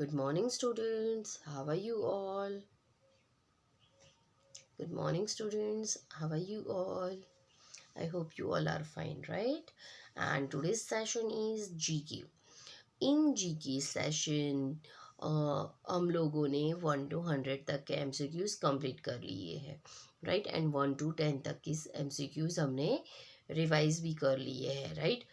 Good morning, students. How are you all? Good morning, students. How are you all? I hope you all are fine, right? And today's session is GK. In GK session, हम लोगों ने 1 to 100 तक के MCQs complete कर लिए हैं, right? And 1 to 10 तक की MCQs हमने रिवाइज भी कर लिए हैं, राइट?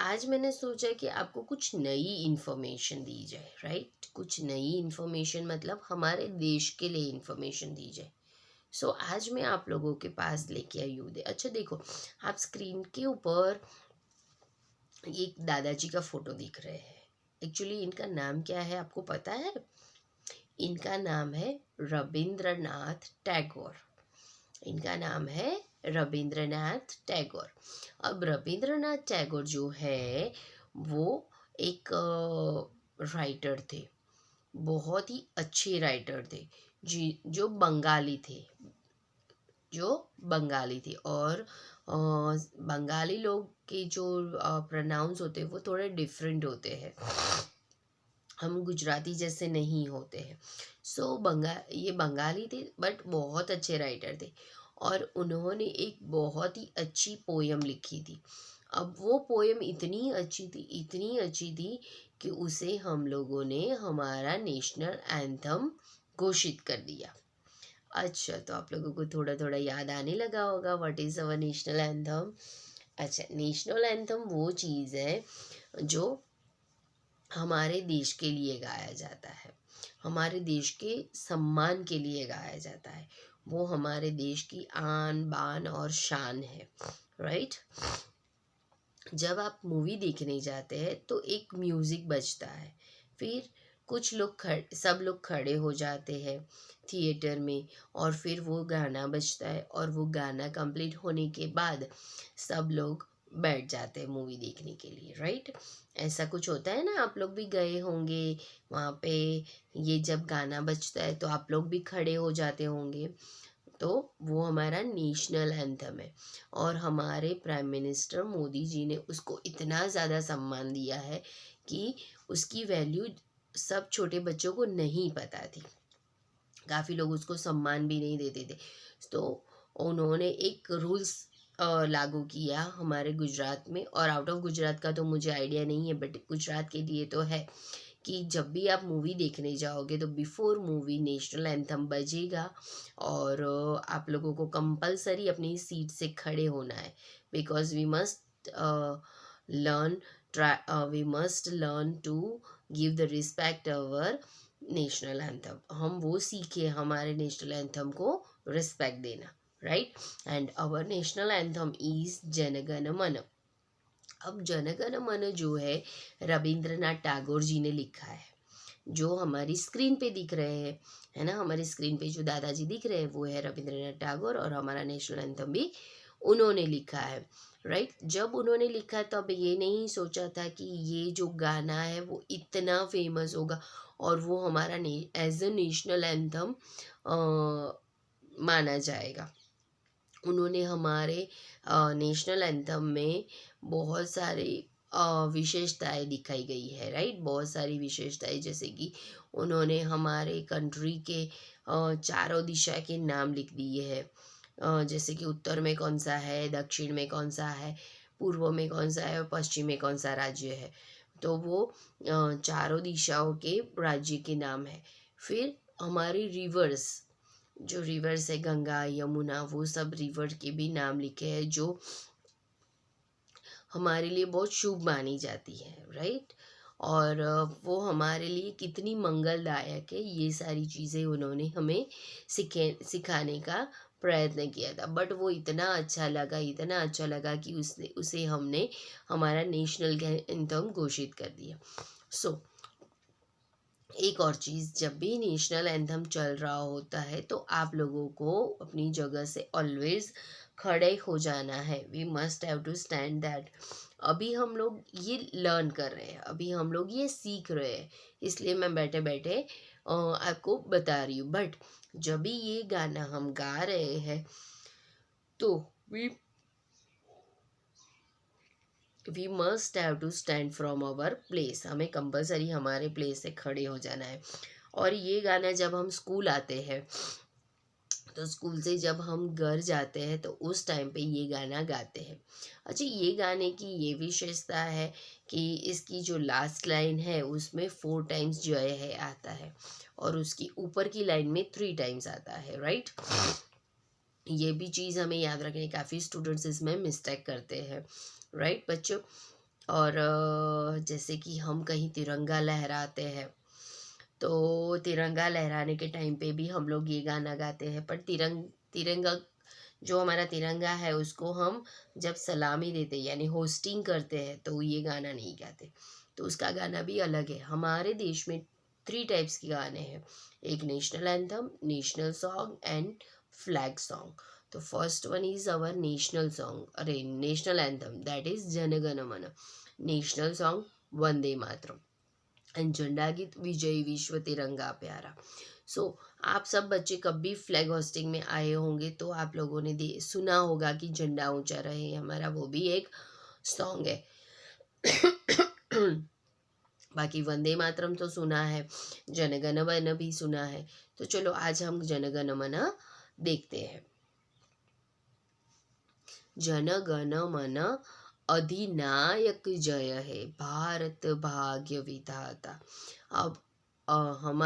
आज मैंने सोचा कि आपको कुछ नई इन्फॉर्मेशन दी जाए, राइट? कुछ नई इन्फॉर्मेशन मतलब हमारे देश के लिए इन्फॉर्मेशन दी जाए। आज मैं आप लोगों के पास लेके आई हूँ। अच्छा देखो, आप स्क्रीन के ऊपर एक दादाजी का फोटो दिख रहे हैं। एक्चुअली इनका नाम क्या है आपको पता है? इनका नाम है रविंद्रनाथ टैगोर। इनका नाम है रविंद्रनाथ टैगोर। अब रविंद्रनाथ टैगोर जो है वो एक राइटर थे, बहुत ही अच्छे राइटर थे जी, जो बंगाली थे। और बंगाली लोग के जो प्रोनाउंस होते हैं वो थोड़े डिफरेंट होते हैं, हम गुजराती जैसे नहीं होते हैं। ये बंगाली थे बट बहुत अच्छे राइटर थे, और उन्होंने एक बहुत ही अच्छी पोयम लिखी थी। अब वो पोयम इतनी अच्छी थी कि उसे हम लोगों ने हमारा नेशनल एंथम घोषित कर दिया। अच्छा, तो आप लोगों को थोड़ा थोड़ा याद आने लगा होगा what is our national anthem. अच्छा, नेशनल एंथम वो चीज़ है जो हमारे देश के लिए गाया जाता है, हमारे देश के सम्मान के लिए गाया जाता है। वो हमारे देश की आन बान और शान है, राइट? जब आप मूवी देखने जाते हैं तो एक म्यूज़िक बजता है, फिर सब लोग खड़े हो जाते हैं थिएटर में, और फिर वो गाना बजता है, और वो गाना कंप्लीट होने के बाद सब लोग बैठ जाते हैं मूवी देखने के लिए, राइट? ऐसा कुछ होता है ना, आप लोग भी गए होंगे वहाँ पे। ये जब गाना बजता है तो आप लोग भी खड़े हो जाते होंगे। तो वो हमारा नेशनल एंथम है, और हमारे प्राइम मिनिस्टर मोदी जी ने उसको इतना ज़्यादा सम्मान दिया है कि उसकी वैल्यू सब छोटे बच्चों को नहीं पता थी। काफ़ी लोग उसको सम्मान भी नहीं देते थे। तो उन्होंने एक रूल्स लागू किया हमारे गुजरात में, और आउट ऑफ गुजरात का तो मुझे आइडिया नहीं है, बट गुजरात के लिए तो है कि जब भी आप मूवी देखने जाओगे तो बिफोर मूवी नेशनल एंथम बजेगा, और आप लोगों को कंपलसरी अपनी सीट से खड़े होना है, because learn we must learn to give the respect our national anthem. हम वो सीखे हमारे नेशनल एंथम को रिस्पेक्ट देना, right? And our national anthem is Jana Gana Mana. अब जनगण मन जो है रविंद्रनाथ टैगोर जी ने लिखा है, जो हमारी स्क्रीन पे दिख रहे हैं, है ना? हमारी स्क्रीन पे जो दादाजी दिख रहे हैं वो है रविंद्रनाथ टैगोर, और हमारा नेशनल एंथम भी उन्होंने लिखा है, राइट? जब उन्होंने लिखा तब ये नहीं सोचा था कि ये जो गाना है वो इतना फेमस होगा, और वो हमारा एज अ नेशनल एंथम माना जाएगा। उन्होंने हमारे नेशनल एंथम में बहुत सारी विशेषताएं दिखाई गई है, राइट? बहुत सारी विशेषताएं, जैसे कि उन्होंने हमारे कंट्री के चारों दिशा के नाम लिख दिए हैं। जैसे कि उत्तर में कौन सा है, दक्षिण में कौन सा है, पूर्व में कौन सा है, और पश्चिम में कौन सा राज्य है। तो वो चारों दिशाओं के राज्य के नाम है। फिर हमारी रिवर्स, जो रिवर्स है गंगा यमुना, वो सब रिवर के भी नाम लिखे हैं, जो हमारे लिए बहुत शुभ मानी जाती है, राइट? और वो हमारे लिए कितनी मंगलदायक है, ये सारी चीज़ें उन्होंने हमें सिखाने का प्रयत्न किया था। बट वो इतना अच्छा लगा कि उसे हमने हमारा नेशनल एंथम घोषित कर दिया। एक और चीज़, जब भी नेशनल एंथम चल रहा होता है तो आप लोगों को अपनी जगह से ऑलवेज खड़े हो जाना है। We must have to stand that. अभी हम लोग ये लर्न कर रहे हैं, अभी हम लोग ये सीख रहे हैं, इसलिए मैं बैठे बैठे आपको बता रही हूँ। बट जब भी ये गाना हम गा रहे हैं तो we we must have to stand from our place, हमें कंपलसरी हमारे प्लेस से खड़े हो जाना है। और ये गाना जब हम स्कूल आते हैं, तो स्कूल से जब हम घर जाते हैं तो उस टाइम पे ये गाना गाते हैं। अच्छा, ये गाने की ये विशेषता है कि इसकी जो लास्ट लाइन है उसमें 4 टाइम्स जय है आता है, और उसकी ऊपर की लाइन में 3 टाइम्स आता है, राइट। ये भी चीज़ हमें याद रखनी, काफ़ी स्टूडेंट्स इसमें मिस्टेक करते हैं, राइट बच्चों। और जैसे कि हम कहीं तिरंगा लहराते हैं, तो तिरंगा लहराने के टाइम पे भी हम लोग ये गाना गाते हैं, पर तिरंगा जो हमारा तिरंगा है उसको हम जब सलामी देते हैं यानी होस्टिंग करते हैं तो ये गाना नहीं गाते, तो उसका गाना भी अलग है। हमारे देश में 3 टाइप्स के गाने हैं, एक national anthem, national song and flag song. तो first one is our national song, अरे national anthem, that is Jana Gana Mana. National song Vande Mataram, and झंडा गीत विजय विश्व तिरंगा प्यारा। सो आप सब बच्चे कभी फ्लैग होस्टिंग में आए होंगे तो आप लोगों ने सुना होगा कि झंडा ऊंचा रहे हमारा, वो भी एक सॉन्ग है। बाकी वंदे मातरम तो सुना है, जनगण मन भी सुना है। तो चलो आज हम जनगण मन देखते हैं। जनगण मन अधिनायक जय है, भारत भाग्य विधाता। अब हम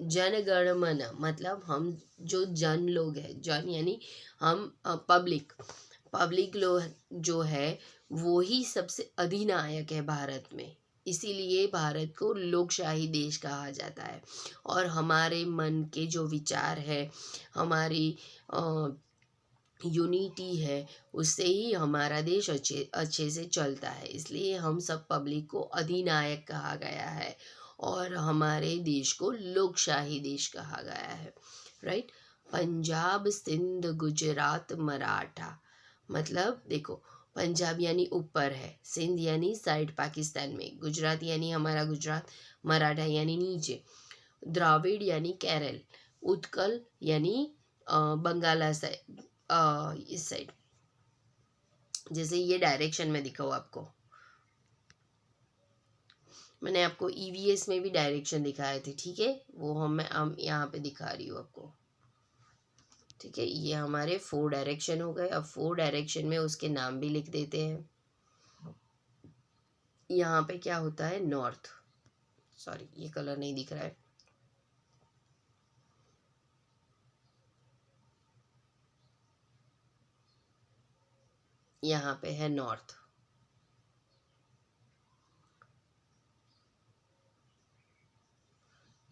जनगण मन मतलब हम जो जन लोग हैं, जन यानी हम पब्लिक लोग जो है वो ही सबसे अधिनायक है भारत में, इसीलिए भारत को लोकशाही देश कहा जाता है। और हमारे मन के जो विचार है, हमारी यूनिटी है, उससे ही हमारा देश अच्छे अच्छे से चलता है, इसलिए हम सब पब्लिक को अधिनायक कहा गया है और हमारे देश को लोकशाही देश कहा गया है, राइट। पंजाब सिंध गुजरात मराठा, मतलब देखो, पंजाब यानी ऊपर है, सिंध यानी साइड पाकिस्तान में, गुजरात यानी हमारा गुजरात, मराठा यानी नीचे, द्राविड़ यानी केरल, उत्कल यानी बंगाला साइड, इस साइड, जैसे ये डायरेक्शन में दिखाऊँ आपको, मैंने आपको ईवीएस में भी डायरेक्शन दिखाए थे, ठीक है, वो हम यहाँ पे दिखा रही हूँ आपको, ठीक है। ये हमारे 4 डायरेक्शन हो गए। अब 4 डायरेक्शन में उसके नाम भी लिख देते हैं। यहाँ पे क्या होता है, नॉर्थ, सॉरी ये कलर नहीं दिख रहा है, यहाँ पे है नॉर्थ,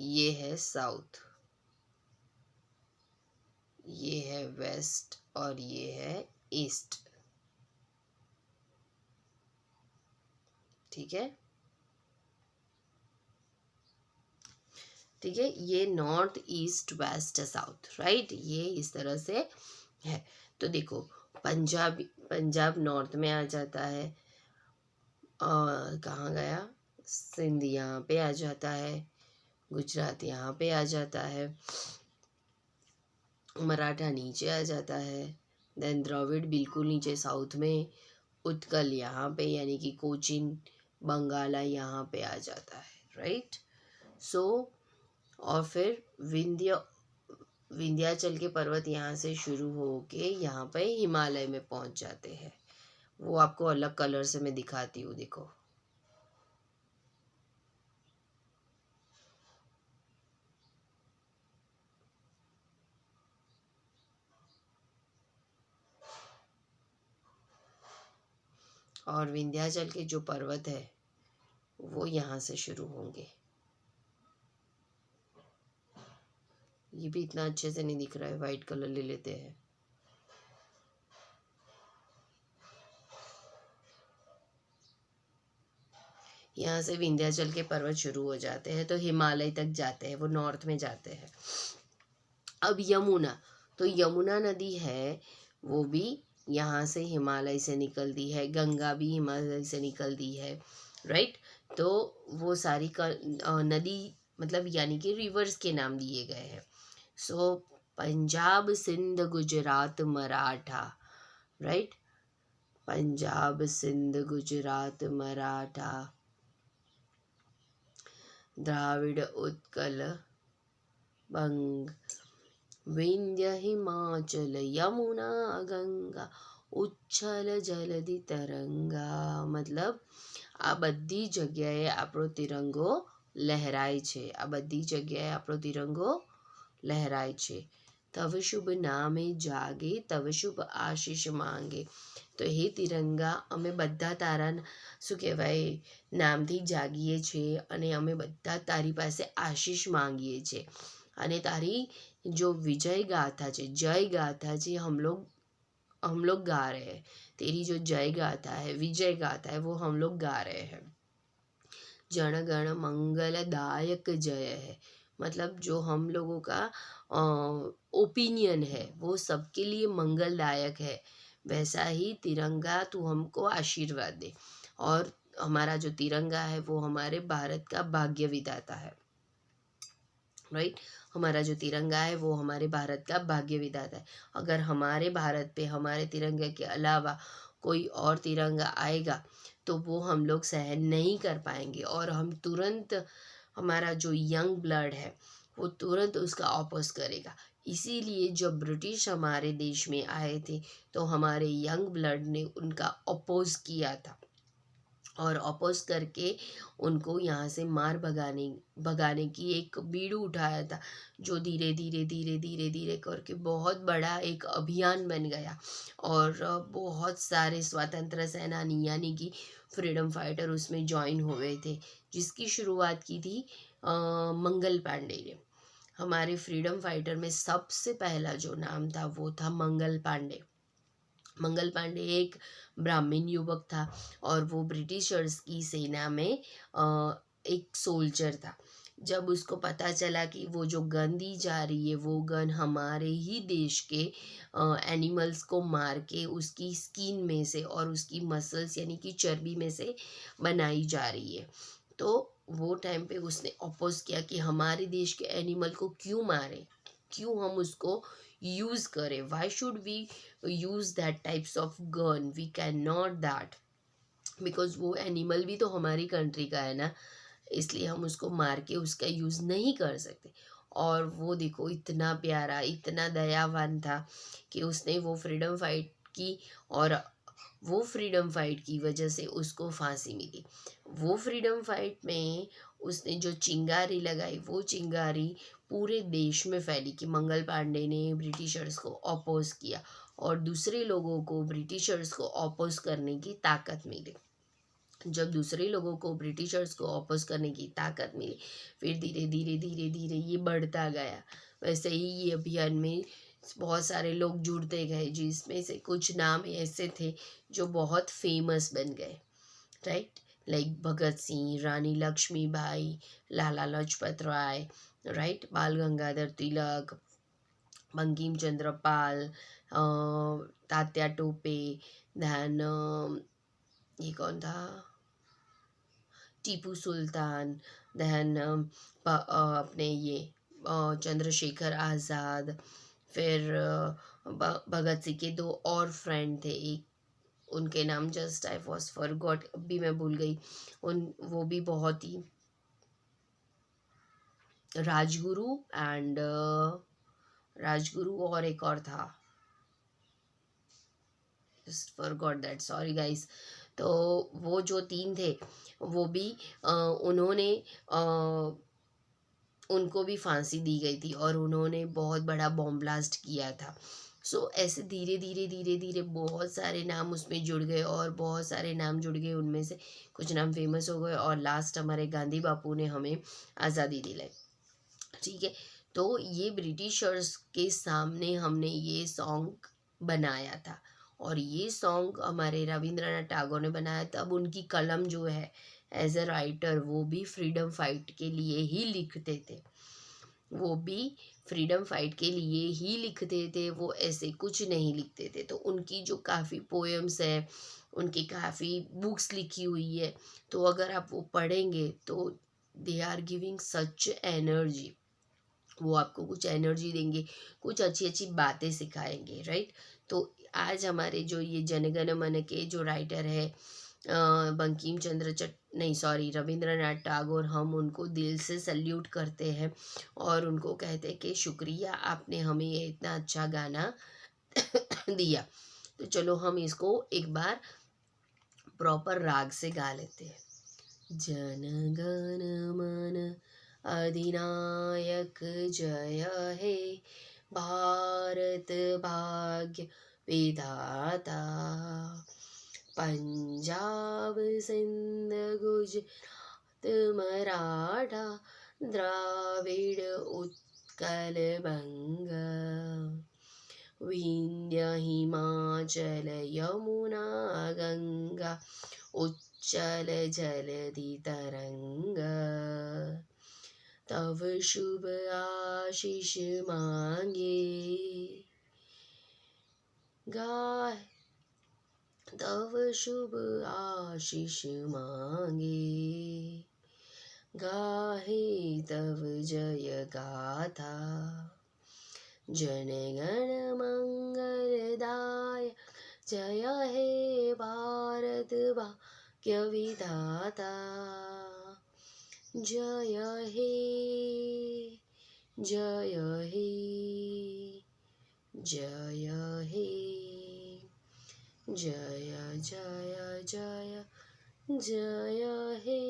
ये है साउथ, ये है वेस्ट और ये है ईस्ट, ठीक है, ठीक है। ये north east west south, right, ये इस तरह से है। तो देखो, पंजाब नॉर्थ में आ जाता है, कहाँ गया, सिंध यहाँ पे आ जाता है, गुजरात यहाँ पे आ जाता है, मराठा नीचे आ जाता है, देन द्रविड़ बिल्कुल नीचे साउथ में, उत्कल यहाँ पे यानी कि कोचिन बंगाला यहाँ पे आ जाता है, राइट। सो और फिर विंध्याचल के पर्वत यहाँ से शुरू होके यहाँ पे हिमालय में पहुँच जाते हैं, वो आपको अलग कलर से मैं दिखाती हूँ, देखो। और विंध्याचल के जो पर्वत है वो यहाँ से शुरू होंगे, ये भी इतना अच्छे से नहीं दिख रहा है, वाइट कलर ले लेते हैं। यहाँ से विंध्याचल के पर्वत शुरू हो जाते हैं तो हिमालय तक जाते हैं, वो नॉर्थ में जाते हैं। अब यमुना, तो यमुना नदी है वो भी यहाँ से हिमालय से निकलती है, गंगा भी हिमालय से निकलती है, राइट। तो वो सारी नदी मतलब यानी कि रिवर्स के नाम दिए गए हैं। सो पंजाब सिंध गुजरात मराठा, राइट, पंजाब सिंध गुजरात मराठा द्राविड़ उत्कल बंग विंध्य हिमाचल यमुना गंगा उच्छल जलधि तरंगा। मतलब આ બધી જગ્યાએ આપણો તિરંગો લહેરાય છે, આ બધી જગ્યાએ આપણો તિરંગો લહેરાય છે। તવ શુભ નામે જાગે તવ શુભ આશીષ માંગે। તો હે તિરંગા, અમે બધા તારા શું કહેવાય નામથી જાગીએ છીએ અને અમે બધા તારી પાસે આશીષ માંગીએ છીએ અને તારી जो विजय गाथा છે, जय गाथा છે, हम लोग गा रहे हैं। तेरी जो जय गाथा है, विजय गाथा है, वो हम लोग गा रहे हैं। जन गण मंगलदायक जय है, मतलब जो हम लोगों का ओपिनियन है वो सबके लिए मंगलदायक है। वैसा ही तिरंगा तू हमको आशीर्वाद दे। और हमारा जो तिरंगा है वो हमारे भारत का भाग्य विधाता है। राइट, हमारा जो तिरंगा है वो हमारे भारत का भाग्य विधाता है। अगर हमारे भारत पे हमारे तिरंगे के अलावा कोई और तिरंगा आएगा तो वो हम लोग सहन नहीं कर पाएंगे और हम तुरंत, हमारा जो यंग ब्लड है वो तुरंत उसका अपोज करेगा। इसीलिए जब ब्रिटिश हमारे देश में आए थे तो हमारे यंग ब्लड ने उनका अपोज किया था और अपोज करके उनको यहाँ से मार भगाने की एक बीड़ू उठाया था, जो धीरे धीरे धीरे धीरे धीरे करके बहुत बड़ा एक अभियान बन गया। और बहुत सारे स्वतंत्र सेनानी यानी कि फ्रीडम फाइटर उसमें ज्वाइन हुए थे, जिसकी शुरुआत की थी मंगल पांडे ने। हमारे फ्रीडम फाइटर में सबसे पहला जो नाम था वो था मंगल पांडे। मंगल पांडे एक ब्राह्मण युवक था और वो ब्रिटिशर्स की सेना में एक सोल्जर था। जब उसको पता चला कि वो जो गन दी जा रही है वो गन हमारे ही देश के एनिमल्स को मार के उसकी स्किन में से और उसकी मसल्स यानी कि चर्बी में से बनाई जा रही है, तो वो टाइम पे उसने अपोज किया कि हमारे देश के एनिमल को क्यों मारे, क्यों हम उसको यूज़ करें, why should we use that types of gun, we can not that, because वो एनिमल भी तो हमारी कंट्री का है ना, इसलिए हम उसको मार के उसका यूज़ नहीं कर सकते। और वो देखो इतना प्यारा, इतना दयावान था कि उसने वो फ्रीडम फाइट की और वो फ्रीडम फाइट की वजह से उसको फांसी मिली। वो फ्रीडम फाइट में उसने जो चिंगारी लगाई वो चिंगारी पूरे देश में फैली कि मंगल पांडे ने ब्रिटिशर्स को अपोज किया और दूसरे लोगों को ब्रिटिशर्स को अपोज करने की ताकत मिली। जब दूसरे लोगों को ब्रिटिशर्स को अपोज करने की ताकत मिली, फिर धीरे धीरे धीरे धीरे ये बढ़ता गया। वैसे ही ये अभियान में बहुत सारे लोग जुड़ते गए, जिसमें से कुछ नाम ऐसे थे जो बहुत फेमस बन गए। राइट, लाइक भगत सिंह, रानी लक्ष्मीबाई, लाला लाजपत राय, राइट, बाल गंगाधर तिलक, बंकिम चंद्र पाल, तात्या टोपे, दैन ये कौन था, टीपू सुल्तान, दैन अपने ये चंद्रशेखर आज़ाद, फिर भगत सिंह के दो और फ्रेंड थे, एक उनके नाम जस्ट आई वॉज फॉरगॉट, अभी मैं भूल गई वो भी बहुत ही, राजगुरु एंड राजगुरु और एक और था, just forgot that, sorry guys. तो वो जो तीन थे वो भी उन्होंने उनको भी फांसी दी गई थी और उन्होंने बहुत बड़ा बॉम्ब ब्लास्ट किया था। सो ऐसे धीरे धीरे धीरे धीरे बहुत सारे नाम उसमें जुड़ गए और बहुत सारे नाम जुड़ गए, उनमें से कुछ नाम फेमस हो गए और लास्ट हमारे गांधी बापू ने हमें आज़ादी दिलाई। ठीक है, तो ये ब्रिटिशर्स के सामने हमने ये सॉन्ग बनाया था और ये सॉन्ग हमारे रविंद्रनाथ टैगोर ने बनाया। तब उनकी कलम जो है एज अ राइटर वो भी फ्रीडम फाइट के लिए ही लिखते थे, वो भी फ्रीडम फाइट के लिए ही लिखते थे, वो ऐसे कुछ नहीं लिखते थे। तो उनकी जो काफ़ी पोएम्स है, उनकी काफ़ी बुक्स लिखी हुई है, तो अगर आप वो पढ़ेंगे तो they are giving such energy. वो आपको कुछ एनर्जी देंगे, कुछ अच्छी अच्छी बातें सिखाएंगे, राइट। तो आज हमारे जो ये जनगण मन के जो राइटर है बंकिम चंद्र चट नहीं सॉरी रविंद्रनाथ टैगोर, हम उनको दिल से सल्यूट करते हैं और उनको कहते हैं कि शुक्रिया, आपने हमें ये इतना अच्छा गाना दिया। तो चलो हम इसको एक बार प्रॉपर राग से गा लेते हैं। जन गण मन अधिनायक जय हे, भारत भाग्य विधाता, पंजाब सिंध गुजरात मराठा, द्राविड़ उत्कल बंग, विंध्य हिमाचल यमुना गंगा, उच्चल जलधि तरंग, तव शुभ आशीष मांगे, गाय तव शुभ आशीष मांगे, गाहे तव जय गाथा, जन गण मंगलदाय जय हे, भारत भाग्य विधाता, जय हे जय हे जय हे, जय जय जय जय हे।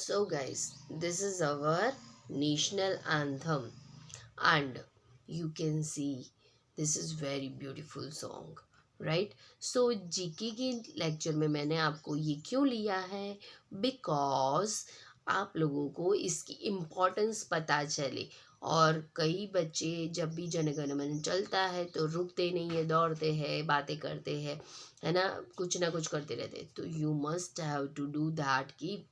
So guys, this is our national anthem and you can see this is very beautiful song, right? So GK के लेक्चर में मैंने आपको ये क्यों लिया है, बिकॉज आप लोगों को इसकी इम्पोर्टेंस पता चले। और कई बच्चे जब भी जनगण मन चलता है तो रुकते नहीं है, दौड़ते हैं, बातें करते हैं, है ना कुछ करते रहते हैं। तो you must have to do that कि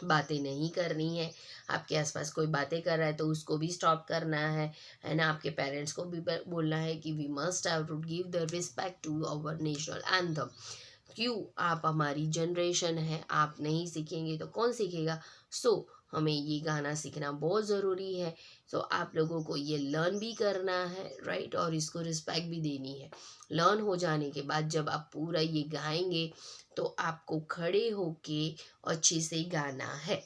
बातें नहीं करनी है। आपके आसपास कोई बातें कर रहा है तो उसको भी स्टॉप करना है ना। आपके पेरेंट्स को भी बोलना है कि we must have to give the respect to our national anthem. क्यों, आप हमारी जनरेशन है, आप नहीं सीखेंगे तो कौन सीखेगा। सो हमें ये गाना सीखना बहुत ज़रूरी है। सो आप लोगों को ये लर्न भी करना है, राइट, और इसको रिस्पेक्ट भी देनी है। लर्न हो जाने के बाद जब आप पूरा ये गाएंगे तो आपको खड़े होके अच्छे से गाना है,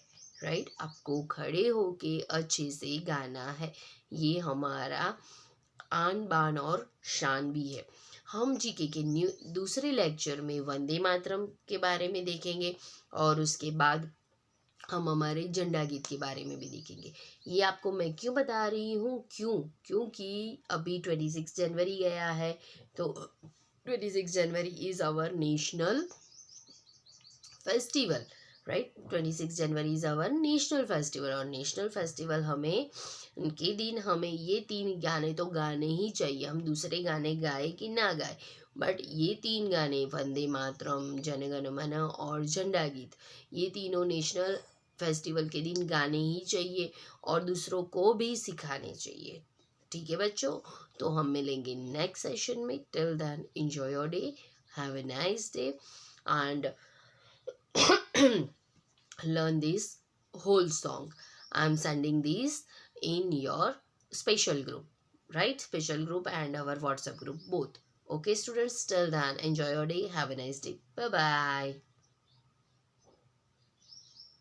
राइट, आपको खड़े होके अच्छे से गाना है। ये हमारा आन बान और शान भी है। हम जीके के दूसरे लेक्चर में वंदे मातरम के बारे में देखेंगे और उसके बाद हम हमारे झंडा गीत के बारे में भी देखेंगे। ये आपको मैं क्यों बता रही हूँ, क्योंकि अभी 26 जनवरी गया है। तो 26 January is our national festival, right. 26 January is our national festival और नेशनल फेस्टिवल हमें उनके दिन हमें ये 3 गाने तो गाने ही चाहिए। हम दूसरे गाने गाए कि ना गाए, बट ये 3 गाने वंदे मातरम, जनगण मन और झंडा गीत, ये तीनों नेशनल फेस्टिवल के दिन गाने ही चाहिए और दूसरों को भी सिखाने चाहिए। ठीक है बच्चों, तो हम मिलेंगे नेक्स्ट सेशन में। Till then enjoy your day, have a nice day and learn this whole song. I'm sending these in your special group, right? Special group and our WhatsApp group both. Okay students, till then enjoy your day, have a nice day, bye bye.